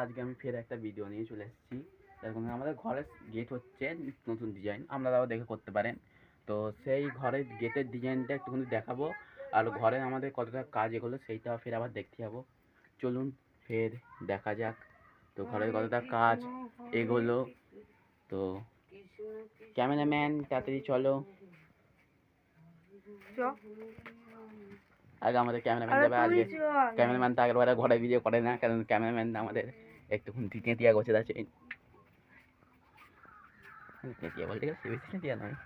আজকে আমি ফের একটা ভিডিও নিয়ে চলে এসেছি। এরকম আমাদের ঘরের গেট হচ্ছে নতুন ডিজাইন, আপনারাও দেখে করতে পারেন। তো সেই ঘরের গেটের ডিজাইনটা একটুখানি দেখাবো, আর ঘরে আমাদের কতটা কাজ এগোলো সেইটাও ফের আবার দেখতে যাবো। চলুন ফের দেখা যাক তো ঘরের কতটা কাজ এগোলো। তো ক্যামেরাম্যান তাড়াতাড়ি চলো। আগে আমাদের ক্যামেরাম্যান যাবে। আজকে ক্যামেরাম্যান তো আগের বারে ঘরে ভিডিও করে না, কারণ ক্যামেরাম্যান আমাদের একটুখানি তেঁতিয়া গোছে আছে। তেঁতিয়া বলতে গেলে বেশি তেঁতিয়া নয়।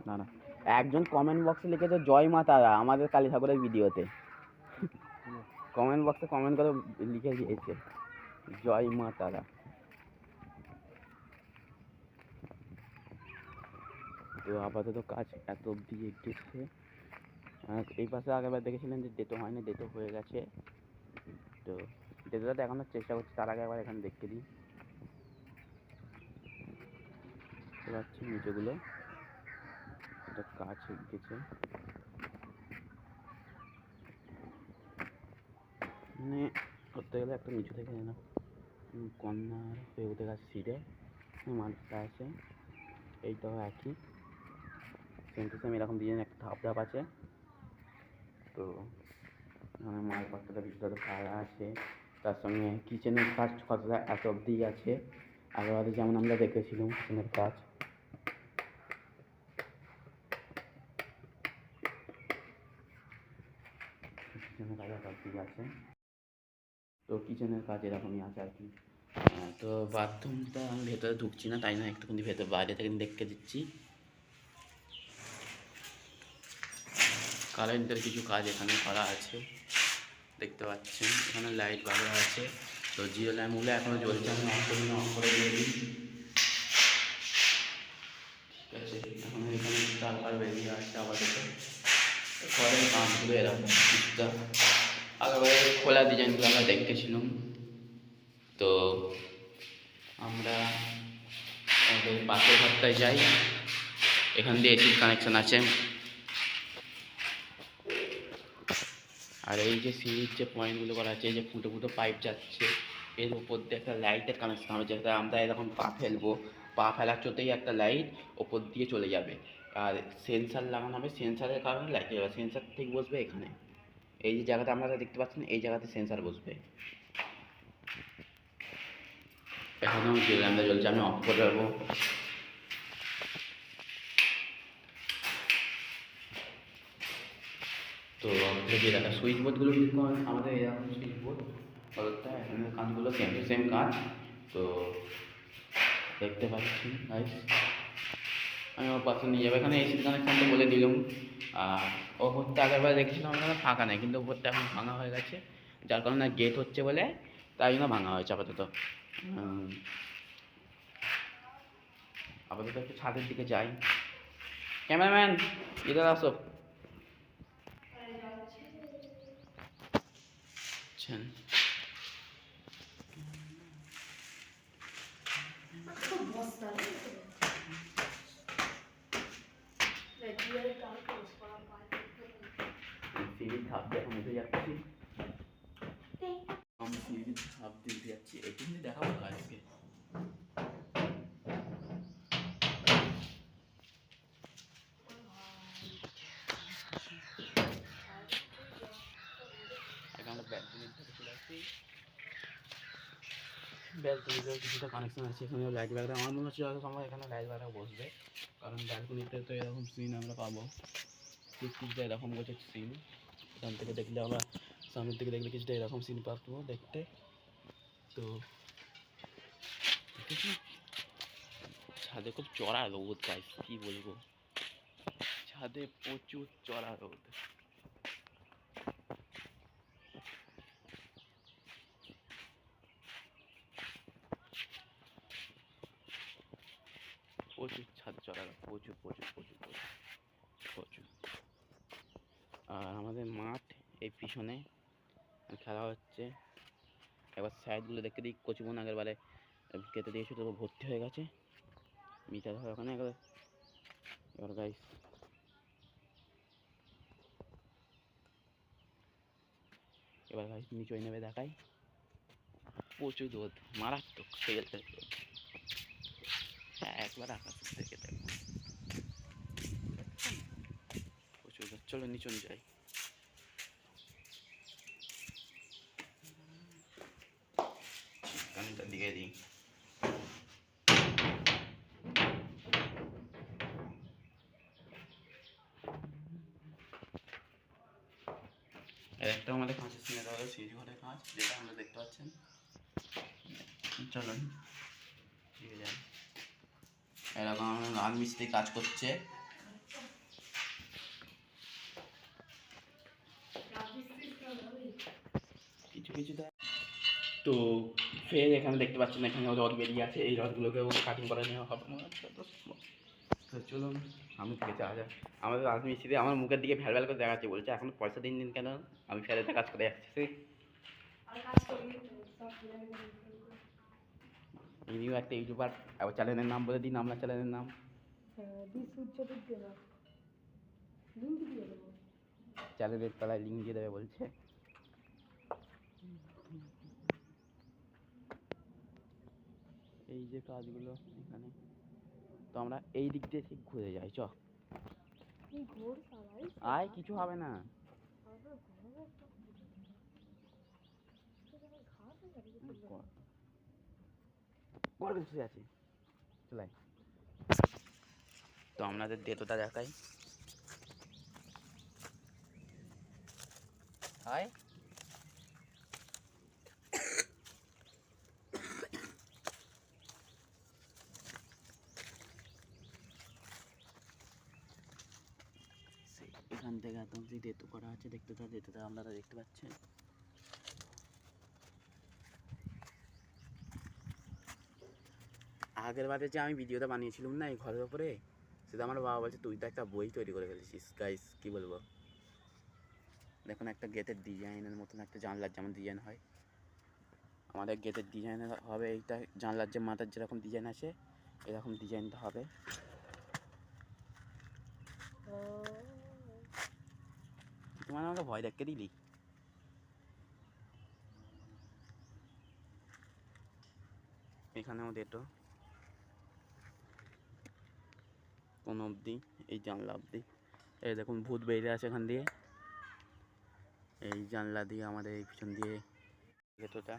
না না, একজন কমেন্ট বক্সে লিখেছে জয় মা তারা আমাদের কালী ঠাকুরের ভিডিওতে। কমেন্ট বক্সে কমেন্ট করে লিখে দিয়েছে জয় মা তারা। তো আপাতত কাজ এত অবধি এগিয়েছে। এই পাশে আগেরবার দেখেছিলেন যে ডেটো হয়নি, ডেটো হয়ে গেছে। তো ডেটোটা দেখানোর চেষ্টা করছি, তার আগে একবার এখানে দেখতে দিই। দেখতে পাচ্ছি নিচেগুলো এটা কাজ এগিয়েছে, মানে করতে গেলে একটা নিচু থেকে না কর্নার হয়ে উঠে গেছে সিটে মালটা আছে। এইটাও একই সেম টু সেম এরকম ডিজাইন একটা ধাপ ধাপ আছে। তো মালপত্রটা ভিতরে ভাড়া আছে, তার সঙ্গে কিচেনের কাজ কতটা এত অবধি আছে। আগেবারে যেমন আমরা দেখেছিলাম কিচেনের কাজ। কিচেনের কাজ এত অবধি আছে। তো কিচেনের কাজ এরকমই আছে আর কি। তো বাথরুমটা আমি ভেতরে ঢুকছি না, তাই না একটুখানি ভেতরে বাইরে থেকে দেখতে দিচ্ছি। কারেন্টের কিছু কাজ এখানে করা আছে দেখতে পাচ্ছেন। এখানে লাইট ভালো আছে। তো জিও ল্যাম্পগুলো এখনও জ্বলছে, আমি অফ করে দিয়ে দিই। ঠিক আছে, এখন এখানে তারপর বেরিয়ে আসছে আপাতত। ঘরের কাঁচগুলো এরকম কিছুটা আগেবারে খোলা ডিজাইনগুলো আমরা দেখতেছিলাম। তো আমরা আমাদের পাশের ঘরটায় যাই, এখান দিয়ে এসির কানেকশান আছে। আর এই যে সিঁড়ির যে পয়েন্টগুলো করা আছে, এই যে ফুটো ফুটো পাইপ যাচ্ছে, এর উপর দিয়ে একটা লাইটের কানেকশন হবে, যেটা আমরা এরকম পা ফেলবো, পা ফেলার চোতেই একটা লাইট ওপর দিয়ে চলে যাবে। আর সেন্সার লাগানো হবে, সেন্সারের কারণে লাইট যাবে। সেন্সার ঠিক বসবে এখানে, এই যে জায়গাটা আপনারা দেখতে পাচ্ছেন, এই জায়গাতে সেন্সার বসবে। এখনও ল্যাম্পটা জ্বলছে, আমি অফ করে দেবো। তো যদি দেখা সুইচ বোর্ডগুলো কিন্তু আমাদের এরকম সুইচ বোর্ড অর্থাৎ এখানের কাজগুলো সেম টু সেম কাজ। তো দেখতে পাচ্ছি গাইস, আমি ওর পাশে নিয়ে যাবো। এখানে এসির কানেকশানটা বলে দিলাম। আর ওপরটা আগেরবার দেখেছিলাম এখানে ফাঁকা নেই, কিন্তু ওপরটা এখন ভাঙা হয়ে গেছে, যার কারণে গেট হচ্ছে বলে তাই জন্য ভাঙা হয়েছে আপাতত। আপাতত একটু ছাদের দিকে যাই। ক্যামেরাম্যান ইধার আসো। সিঁড়ির ধাপ দিয়ে এখন উঠে যাচ্ছি, আমি সিঁড়ির ধাপ দিয়ে উঠে যাচ্ছি। একটু দেখাবো আজকে। এখানে ব্যালকনির ধারে চলে আসছি। ব্যালকনিতেও কিছুটা কানেকশন আছে, এখানেও লাইট ব্যাগটা আমার মনে হচ্ছে যত সময় এখানে লাইট ব্যাগটা বসবে, কারণ ব্যালকনিতে তো এরকম সিন আমরা পাবো। কিছুটা এরকম গোছের সিন, এখান থেকে দেখলে আমরা সামনের দিকে দেখলে কিছুটা এরকম সিন পাবো দেখতে। তো ছাদে খুব চড়া রোদ গাইস, কী বলবো, ছাদে প্রচুর চড়া রোদ। প্রচুর ছাদে চড়া রোদ, প্রচুর প্রচুর প্রচুর প্রচুর প্রচুর। আর আমাদের মাঠ এই পিছনে খেলা হচ্ছে। একবার সাইডগুলো দেখতে দিই, কচুবন আগের বারে কেটে দিয়েছে, তো ভর্তি হয়ে গেছে মিটার হয় ওখানে। এবার গাইস নিচে নেমে দেখাই, প্রচুর রোদ, মারাত্মক সেলটা রোদ। হ্যাঁ, একবার আকাশ থেকে দেখো প্রচুর রোদ। চলো নিচে যাই। কানটা দিকে দিই। একটা আমাদের কাঁচের সিনে দেওয়া হলো, সিঁড়ি ঘরের কাঁচ, যেটা আমরা দেখতে পাচ্ছেন। চলুন ঠিক আছে, এরকম রাজমিস্ত্রি কাজ করছে। কিছু কিছু তো ফের এখানে দেখতে পাচ্ছেন, এখানে রড বেরিয়ে আছে, এই রডগুলোকেও কাটিং করে নেওয়া হবে না। তো চলুন সামনে থেকে যাওয়া যায়। আমাদের রাজমিস্ত্রি আমার মুখের দিকে ভ্যাল ভ্যাল করে দেখাচ্ছে, বলছে এখন পয়সা দিন দিন কেন, আমি ফেরাতে কাজ করে যাচ্ছি। ইনিও একটা ইউটিউবার, চ্যানেলের নাম বলে দিন, আপনার চ্যানেলের নাম। চ্যানেলের তলায় লিঙ্ক দিয়ে দেবে বলছে। এই যে কাজগুলো এখানে, তো আমরা এই দিক দিয়ে ঠিক ঘুরে যাই। চ আয়, কিছু হবে না। ঘর বসে আছে, চলাই। তো আপনাদের দেতোটা দেখাই। আয় এখান থেকে একদম যে দেতো করা আছে, দেতোটা আপনারা দেখতে পাচ্ছেন। আগের বারে যে আমি ভিডিওটা বানিয়েছিলাম না এই ঘরের ওপরে, সেটা আমার বাবা বলছে তুই তো একটা বই তৈরি করে ফেলেছিস। গাইস কী বলবো, দেখুন একটা গেটের ডিজাইনের মতন একটা জানলার যেমন ডিজাইন হয়, আমাদের গেটের ডিজাইন হবে এইটা। জানলার যে মাথার যেরকম ডিজাইন আছে, এরকম ডিজাইনটা হবে। তোমার আমাকে ভয় দেখতে দিলি। এখানে আমাদের তো কোন অবধি, এই জানলা অবধি। এই দেখুন ভূত বেরিয়ে আছে এখান দিয়ে, এই জানলা দিয়ে আমাদের এই পিছন দিয়ে গেটোটা।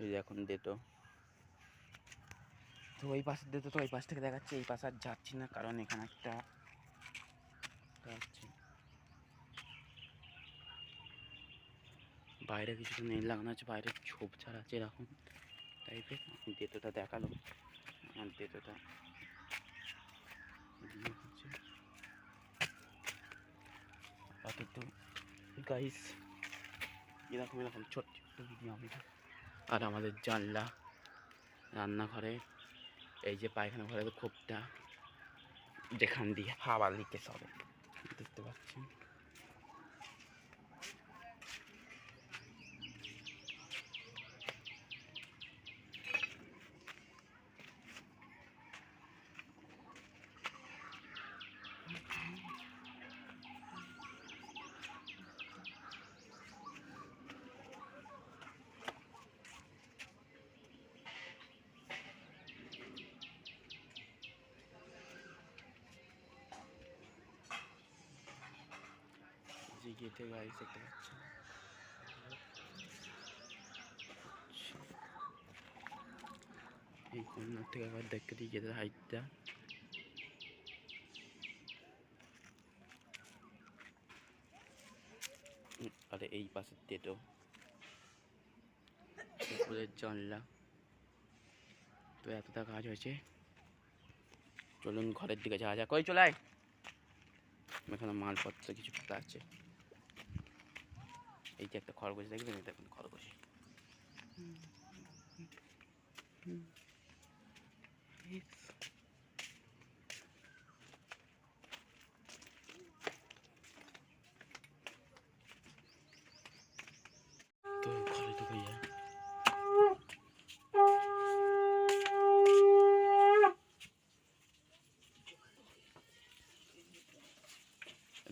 এই এখন দেতো, তো ওই পাশের দেতো, তো ওই পাশ থেকে দেখাচ্ছে। এই পাশ আর যাচ্ছি না, কারণ এখানে একটা বাইরে কিছু নেই লাগানো আছে, বাইরে ঝোপ ছাড়া আছে এরকম টাইপের। দেতোটা দেখালো, আমার দেতোটা আপাতত গাইস এরকম ছোট্ট ছোট্ট ভিডিও আমি। আর আমাদের জানলা, রান্নাঘরে এই যে পায়খানা ঘরের খোপটা, যেখান দিয়ে হাওয়া লিকেজ হবে দেখতে পাচ্ছেন। যে গেটে গাইস দেখতে পাচ্ছেন, এই কর্নার থেকে একবার দেখতে দিই গেটের হাইটটা। আর এই পাশের দেতো, উপরের জানলা। তো এতটা কাজ হয়েছে, চলুন ঘরের দিকে যাওয়া যাক। কই চলাই, এখানে মালপত্র কিছু আছে। এই যে একটা খরগোশ দেখবেন, দেখুন খরগোশ। তো ঘরে ঢুকে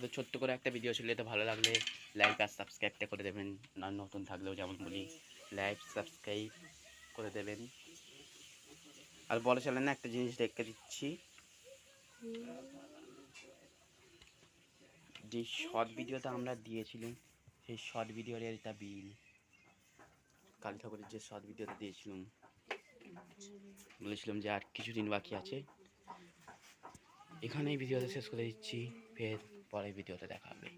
তো ছোট্ট করে একটা ভিডিও ছিল, এটা ভালো লাগলে লাইক আর সাবস্ক্রাইবটা করে দেবেন। আর নতুন থাকলেও যেমন বলি লাইক সাবস্ক্রাইব করে দেবেন। আর বলে চলেন না, একটা জিনিস দেখে দিচ্ছি, যে শর্ট ভিডিওটা আমরা দিয়েছিলাম সেই শর্ট ভিডিওর এটা বিল, কালী ঠাকুরের যে শর্ট ভিডিওটা দিয়েছিলাম, বলেছিলাম যে আর কিছুদিন বাকি আছে। এখানেই ভিডিওটা শেষ করে দিচ্ছি, ফের পরের ভিডিওতে দেখা হবে।